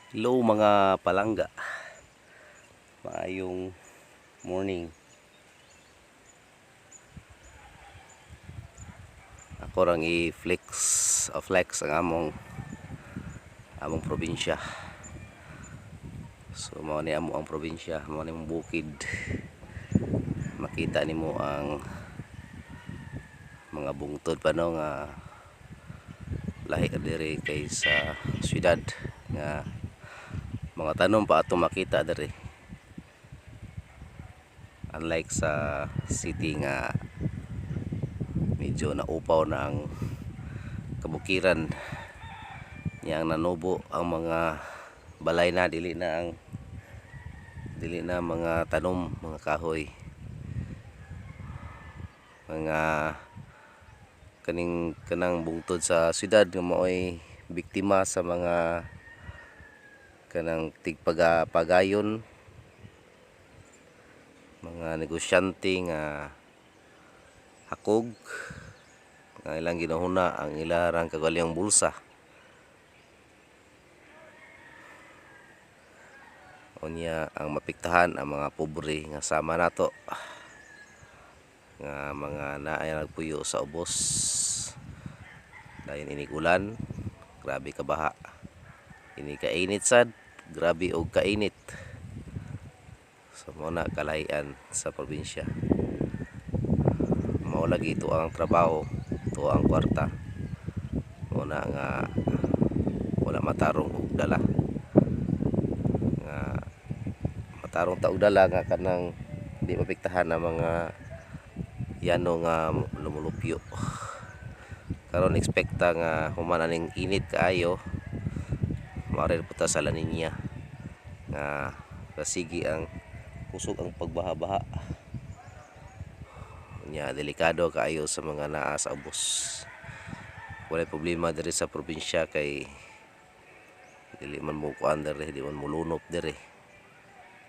Hello mga palangga. Maayong morning. Ako rang flex ang among probinsya. So mao ni amo ang probinsya, mao ni mong bukid. Makita nimo ang mga bungtod pa no nga lahi diri kay sa syudad nga mga tanom pa ato makita diri. Unlike sa city nga medyo naupaw na ang kabukiran yang nanubo ang mga balay na dili na mga tanom, mga kahoy, mga kanang bungtod sa syudad nga mao'y biktima sa mga kanang tigpagayon, mga negosyante nga hakog nga ilang ginahuna ang ilarang kagalyang bulsa. Unya ang mapiktahan ang mga pobre nga sama nato nga mga naay nagpuyo sa ubos dayon inig ulan, grabe ka baha, ini kainit sad, grabe og kainit. So mao na kalahian sa probinsya. Mao lagi ito ang trabaho, ito ang kwarta, mao na nga wala matarong og dala nga matarong ta og dala nga kanang di mapiktahan ang mga yano nga lumulupyo. Karon ekspekta nga human aning init kaayo, maari puta sa La Niña nga kasigi ang kusog ang pagbaha-baha. Nya delikado kaayo sa mga naa sa ubos. Walay problema diri sa probinsya kay dili man mo kuan diri, di man mulunop diri.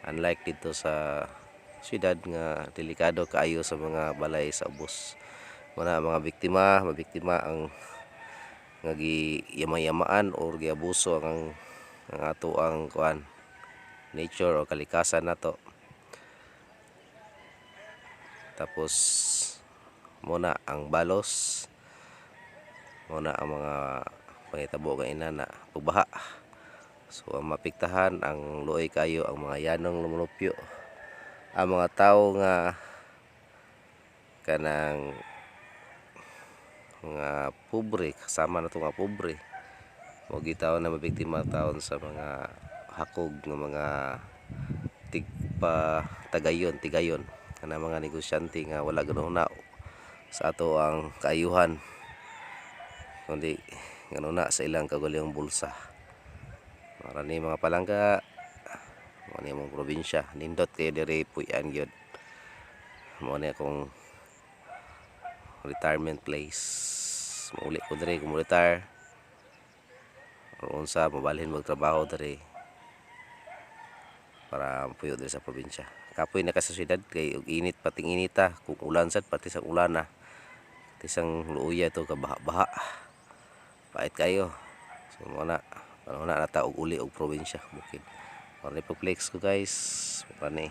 Unlike dito sa syudad nga delikado kaayo sa mga balay sa ubos. Mga mabiktima ang nga giyama-yamaan or giabuso ang ato ang kuan nature o kalikasan nato. Tapos muna ang balos, muna ang mga pangitabo nga inana pagbaha. So ang mapiktahan ang luoy kayo ang mga yanong lumulupyo, ang mga tao nga kanang mga pobre, kasama na ito nga pobre, o gitaon na mabiktima taon sa mga hakog ng mga tigayon kana mga negosyante nga wala ganuna sa ato ang kaayuhan kundi ganuna sa ilang kagalyang bulsa. Marani mga palangga, mo ni mong probinsya, nindot kayo diri puy-an gyud. Mo ni akong retirement place. Mauli ko diri kung retire o unsa mabalhin magtrabaho diri para puyo diri sa probinsya. Kapoy na ka sa syudad kay og init, pating inita, kung ulan sad pati sa ulan na tisang luuya to kabaha-baha, pait kayo. So muna panahon na ta og uli og probinsya bukid. Para ni flex ko guys, para ni